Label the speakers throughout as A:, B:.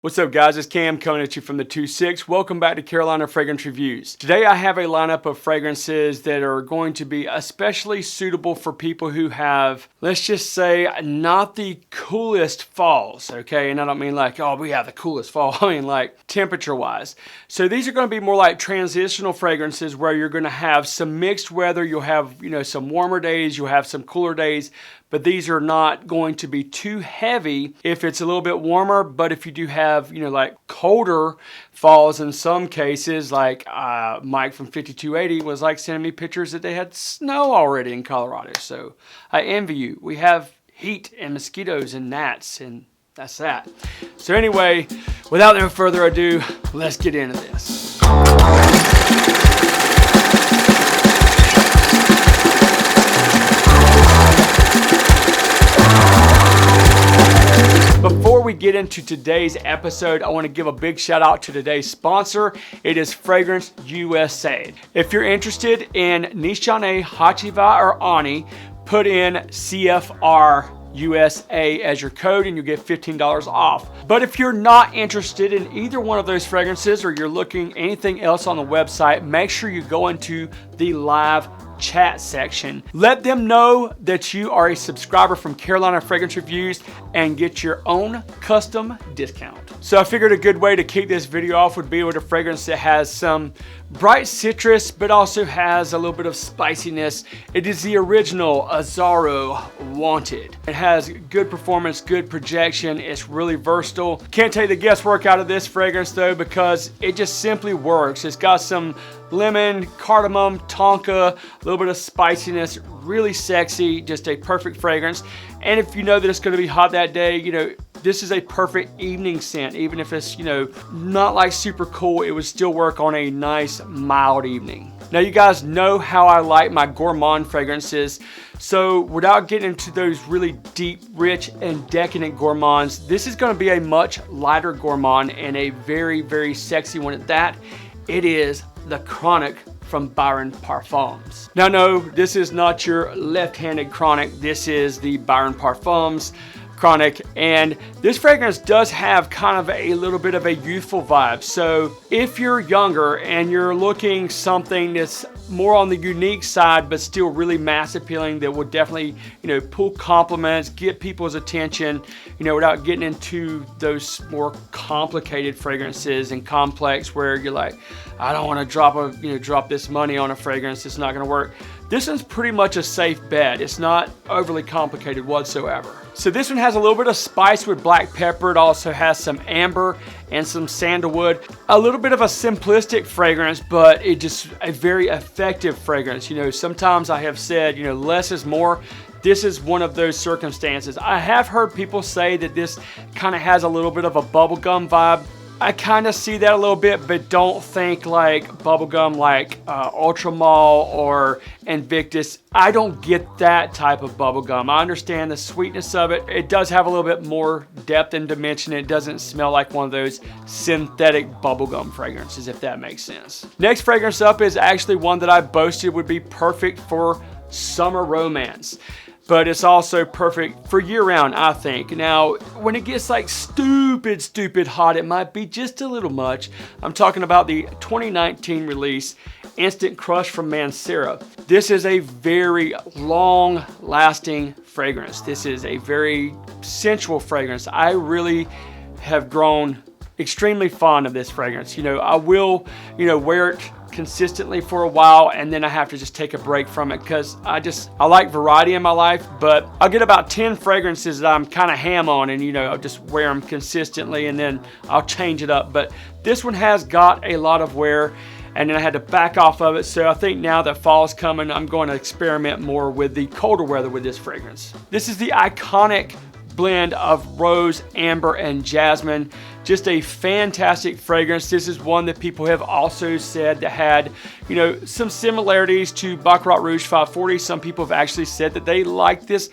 A: What's up guys, it's Cam coming at you from the 2-6. Welcome back to Carolina Fragrance Reviews. Today I have a lineup of fragrances that are going to be especially suitable for people who have, let's just say, not the coolest falls, okay? And I don't mean like, oh, we have the coolest fall. I mean like temperature-wise. So these are going to be more like transitional fragrances where you're going to have some mixed weather. You'll have, some warmer days, you'll have some cooler days. But these are not going to be too heavy if it's a little bit warmer. But if you do have, like colder falls in some cases, like Mike from 5280 was like sending me pictures that they had snow already in Colorado. So I envy you. We have heat and mosquitoes and gnats, and that's that. So anyway, without no further ado, let's get into this. Before we get into today's episode, I want to give a big shout out to today's sponsor. It is Fragrance USA. If you're interested in Nishane, Hacivat, or Ani, put in CFR USA as your code and you get $15 off. But if you're not interested in either one of those fragrances or you're looking anything else on the website, make sure you go into the live chat section. Let them know that you are a subscriber from Carolina Fragrance Reviews and get your own custom discount. So I figured a good way to kick this video off would be with a fragrance that has some bright citrus but also has a little bit of spiciness. It is the original Azzaro Wanted. It has good performance, good projection. It's really versatile. Can't take the guesswork out of this fragrance though because it just simply works. It's got some lemon, cardamom, tonka, a little bit of spiciness, really sexy, just a perfect fragrance. And if you know that it's going to be hot that day, this is a perfect evening scent. Even if it's, not like super cool, it would still work on a nice, mild evening. Now you guys know how I like my gourmand fragrances. So without getting into those really deep, rich, and decadent gourmands, this is going to be a much lighter gourmand and a very, very sexy one at that. It is the Chronic from Byron Parfums. Now no, this is not your left-handed Chronic. This is the Byron Parfums Chronic, and this fragrance does have kind of a little bit of a youthful vibe. So if you're younger and you're looking something that's more on the unique side but still really mass appealing, that will definitely pull compliments, get people's attention, without getting into those more complicated fragrances and complex where you're like, I don't want to drop this money on a fragrance, it's not going to work. This one's pretty much a safe bet. It's not overly complicated whatsoever. So this one has a little bit of spice with black pepper. It also has some amber and some sandalwood. A little bit of a simplistic fragrance, but it just a very effective fragrance. Sometimes I have said, less is more. This is one of those circumstances. I have heard people say that this kind of has a little bit of a bubblegum vibe. I kind of see that a little bit, but don't think like bubblegum like Ultramall or Invictus. I don't get that type of bubblegum. I understand the sweetness of it. It does have a little bit more depth and dimension. It doesn't smell like one of those synthetic bubblegum fragrances, if that makes sense. Next fragrance up is actually one that I boasted would be perfect for summer romance. But it's also perfect for year-round, I think. Now, when it gets like stupid hot, it might be just a little much. I'm talking about the 2019 release, Instant Crush from Mancera. This is a very long-lasting fragrance. This is a very sensual fragrance. I really have grown extremely fond of this fragrance. I will, wear it consistently for a while and then I have to just take a break from it because I like variety in my life, but I'll get about 10 fragrances that I'm kind of ham on and I'll just wear them consistently and then I'll change it up. But this one has got a lot of wear and then I had to back off of it. So I think now that fall's coming, I'm going to experiment more with the colder weather with this fragrance. This is the iconic blend of rose, amber, and jasmine. Just a fantastic fragrance. This is one that people have also said that had, some similarities to Baccarat Rouge 540. Some people have actually said that they like this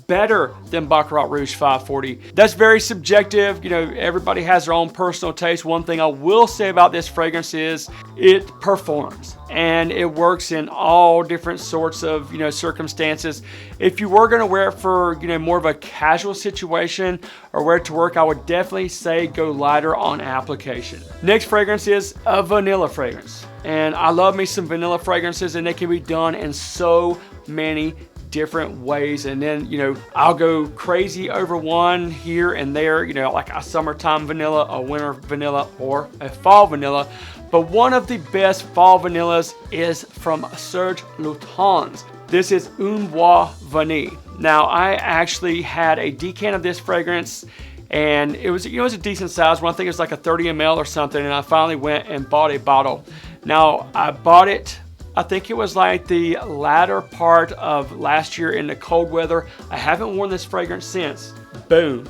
A: better than Baccarat Rouge 540. That's very subjective. You know, everybody has their own personal taste. One thing I will say about this fragrance is it performs, and it works in all different sorts of, you know, circumstances. If you were going to wear it for, you know, more of a casual situation or wear it to work, I would definitely say go lighter on application. Next fragrance is a vanilla fragrance. And I love me some vanilla fragrances, and they can be done in so many different ways. And then, you know, I'll go crazy over one here and there, you know, like a summertime vanilla, a winter vanilla, or a fall vanilla. But one of the best fall vanillas is from Serge Lutens. This is Un Bois Vanille. Now, I actually had a decant of this fragrance, and it was, you know, it was a decent size one. I think it was like a 30 ml or something, and I finally went and bought a bottle. Now, I bought it, I think it was like the latter part of last year in the cold weather. I haven't worn this fragrance since. Boom.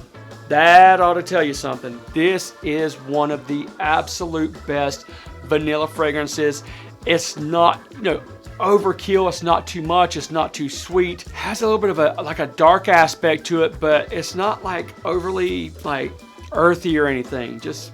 A: That ought to tell you something. This is one of the absolute best vanilla fragrances. It's not, you know, overkill. It's not too much. It's not too sweet. It has a little bit of a, like a dark aspect to it, but it's not like overly like earthy or anything. Just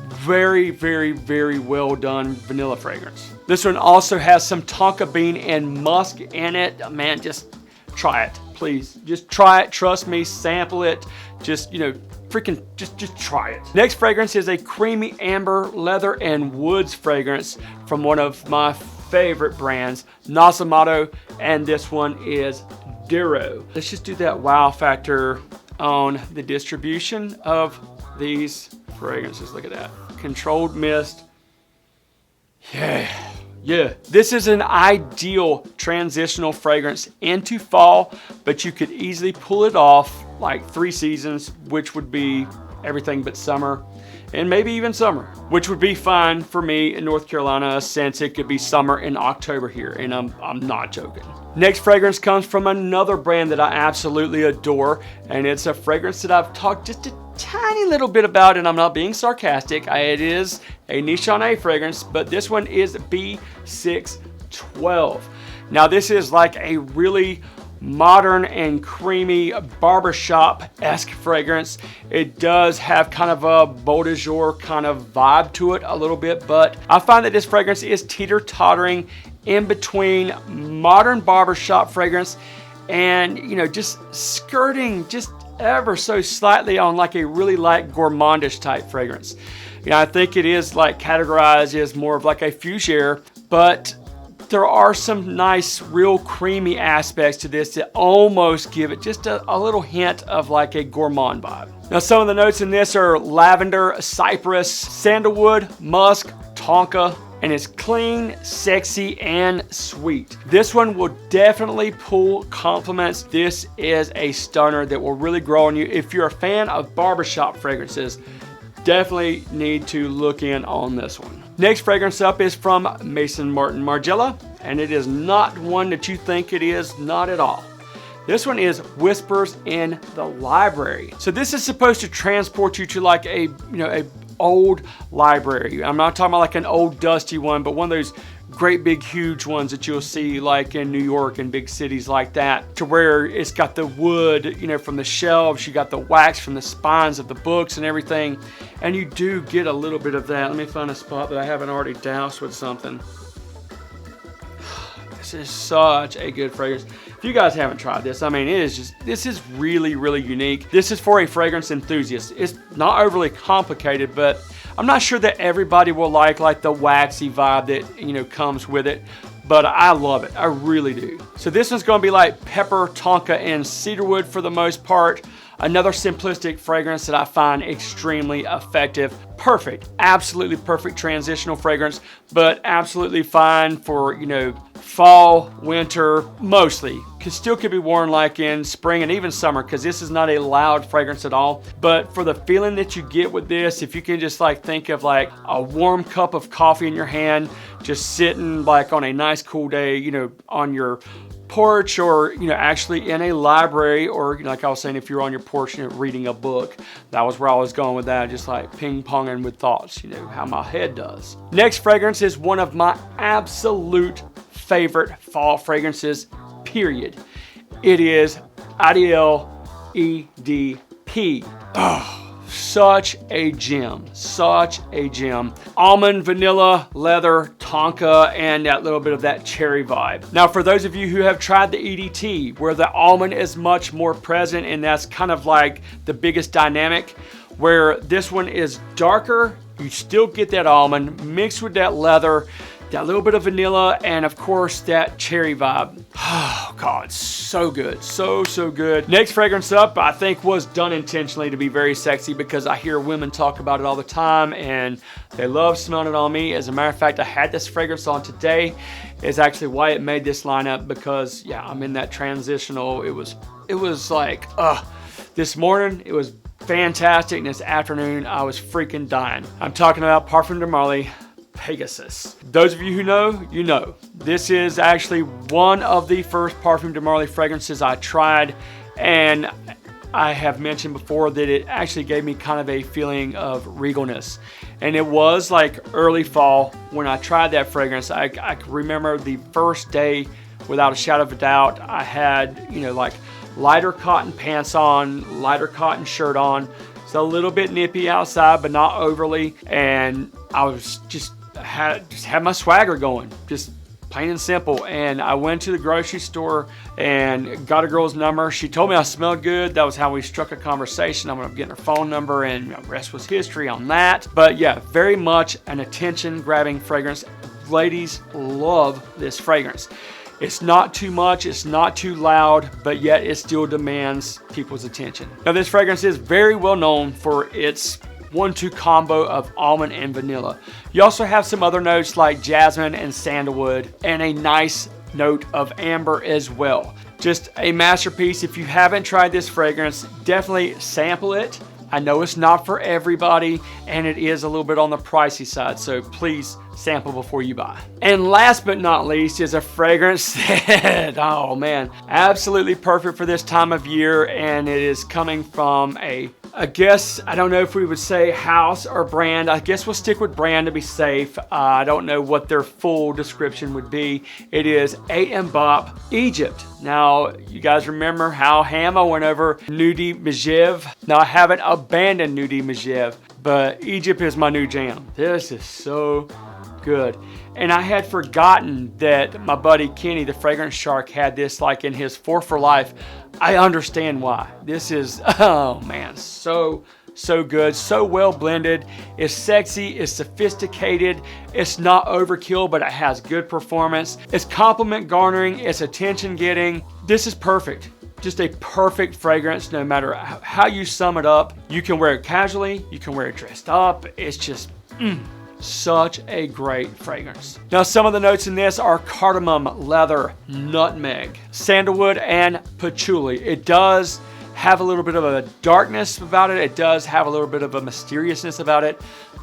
A: very, very, very well done vanilla fragrance. This one also has some tonka bean and musk in it. Man, just try it, please. Just try it. Trust me. Sample it. Just, you know, freaking just try it. Next fragrance is a creamy amber leather and woods fragrance from one of my favorite brands, Nasomato, and this one is Duro. Let's just do that wow factor on the distribution of these fragrances. Look at that. Controlled mist. Yeah. This is an ideal transitional fragrance into fall, but you could easily pull it off like 3 seasons, which would be everything but summer, and maybe even summer, which would be fine for me in North Carolina, since it could be summer in October here, and I'm not joking. Next fragrance comes from another brand that I absolutely adore, and it's a fragrance that I've talked just a tiny little bit about, and I'm not being sarcastic. It is a Nishane fragrance, but this one is B612. Now, this is like a really modern and creamy barbershop-esque fragrance. It does have kind of a beau de jour kind of vibe to it a little bit, but I find that this fragrance is teeter-tottering in between modern barbershop fragrance and, you know, just skirting just ever so slightly on like a really light gourmandish type fragrance. You know, I think it is like categorized as more of like a fougere, but there are some nice, real creamy aspects to this that almost give it just a little hint of like a gourmand vibe. Now, some of the notes in this are lavender, cypress, sandalwood, musk, tonka, and it's clean, sexy, and sweet. This one will definitely pull compliments. This is a stunner that will really grow on you. If you're a fan of barbershop fragrances, definitely need to look in on this one. Next fragrance up is from Maison Martin Margiela, and it is not one that you think it is, not at all. This one is Whispers in the Library. So this is supposed to transport you to like a old library. I'm not talking about like an old dusty one, but one of those great big huge ones that you'll see like in New York and big cities like that, to where it's got the wood, you know, from the shelves, you got the wax from the spines of the books and everything, and you do get a little bit of that. Let me find a spot that I haven't already doused with something. This is such a good fragrance. If you guys haven't tried this, I mean, this is really, really unique. This is for a fragrance enthusiast. It's not overly complicated, but I'm not sure that everybody will like the waxy vibe that, you know, comes with it, but I love it. I really do. So this one's going to be like pepper, tonka, and cedarwood for the most part. Another simplistic fragrance that I find extremely effective. Perfect, absolutely perfect transitional fragrance, but absolutely fine for, you know, fall, winter, mostly. Still could be worn like in spring and even summer, because this is not a loud fragrance at all. But for the feeling that you get with this, if you can just like think of like a warm cup of coffee in your hand, just sitting like on a nice cool day, you know, on your porch, or, you know, actually in a library, or, you know, like I was saying, if you're on your porch and you're reading a book. That was where I was going with that, just like ping-ponging with thoughts, you know, how my head does. Next fragrance is one of my absolute favorite fall fragrances, period. It is IDL EDP. Oh, such a gem, such a gem. Almond, vanilla, leather, tonka, and that little bit of that cherry vibe. Now, for those of you who have tried the EDT, where the almond is much more present, and that's kind of like the biggest dynamic, where this one is darker, you still get that almond mixed with that leather, that little bit of vanilla, and of course that cherry vibe. Oh God, so good, so good. Next fragrance up, I think was done intentionally to be very sexy, because I hear women talk about it all the time and they love smelling it on me. As a matter of fact, I had this fragrance on today. Is actually why it made this lineup, because yeah, I'm in that transitional. It was like, this morning it was fantastic, and this afternoon I was freaking dying. I'm talking about Parfum de Marly Pegasus. Those of you who know, you know. This is actually one of the first Parfum de Marly fragrances I tried, and I have mentioned before that it actually gave me kind of a feeling of regalness. And it was like early fall when I tried that fragrance. I remember the first day, without a shadow of a doubt, I had, you know, like lighter cotton pants on, lighter cotton shirt on. It's a little bit nippy outside, but not overly. And I was just had my swagger going, just plain and simple. And I went to the grocery store and got a girl's number. She told me I smelled good. That was how we struck a conversation. I'm getting her phone number, and the rest was history on that. But yeah, very much an attention-grabbing fragrance. Ladies love this fragrance. It's not too much, it's not too loud, but yet it still demands people's attention. Now, this fragrance is very well known for its 1-2 combo of almond and vanilla. You also have some other notes like jasmine and sandalwood, and a nice note of amber as well. Just a masterpiece. If you haven't tried this fragrance, definitely sample it. I know it's not for everybody, and it is a little bit on the pricey side, so please sample before you buy. And last but not least is a fragrance that, oh man, absolutely perfect for this time of year, and it is coming from I guess, I don't know if we would say house or brand. I guess we'll stick with brand to be safe. I don't know what their full description would be. It is A.M. Bop Egypt. Now, you guys remember how ham I went over Nudie Mejev? Now, I haven't abandoned Nudie Mejev, but Egypt is my new jam. This is so good. And I had forgotten that my buddy Kenny, the Fragrance Shark, had this like in his 4 for Life. I understand why. This is, oh man, so good, so well blended. It's sexy, it's sophisticated, it's not overkill, but it has good performance. It's compliment garnering, it's attention getting. This is perfect. Just a perfect fragrance, no matter how you sum it up. You can wear it casually, you can wear it dressed up. It's just, such a great fragrance. Now, some of the notes in this are cardamom, leather, nutmeg, sandalwood, and patchouli. It does have a little bit of a darkness about it. It does have a little bit of a mysteriousness about it,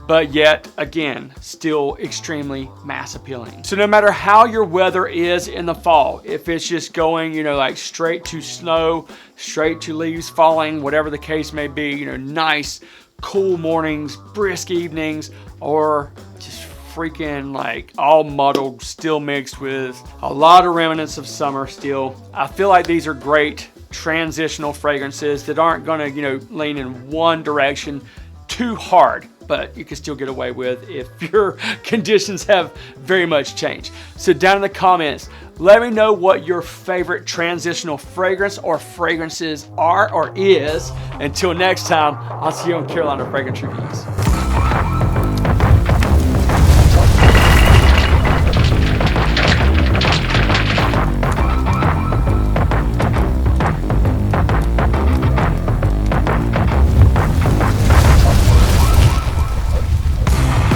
A: but yet, again, still extremely mass appealing. So no matter how your weather is in the fall, if it's just going, you know, like straight to snow, straight to leaves falling, whatever the case may be, you know, nice, cool mornings, brisk evenings, or just freaking like all muddled, still mixed with a lot of remnants of summer still. I feel like these are great transitional fragrances that aren't gonna, you know, lean in one direction too hard, but you can still get away with if your conditions have very much changed. So down in the comments, let me know what your favorite transitional fragrance or fragrances are or is. Until next time, I'll see you on Carolina Fragrance Reviews.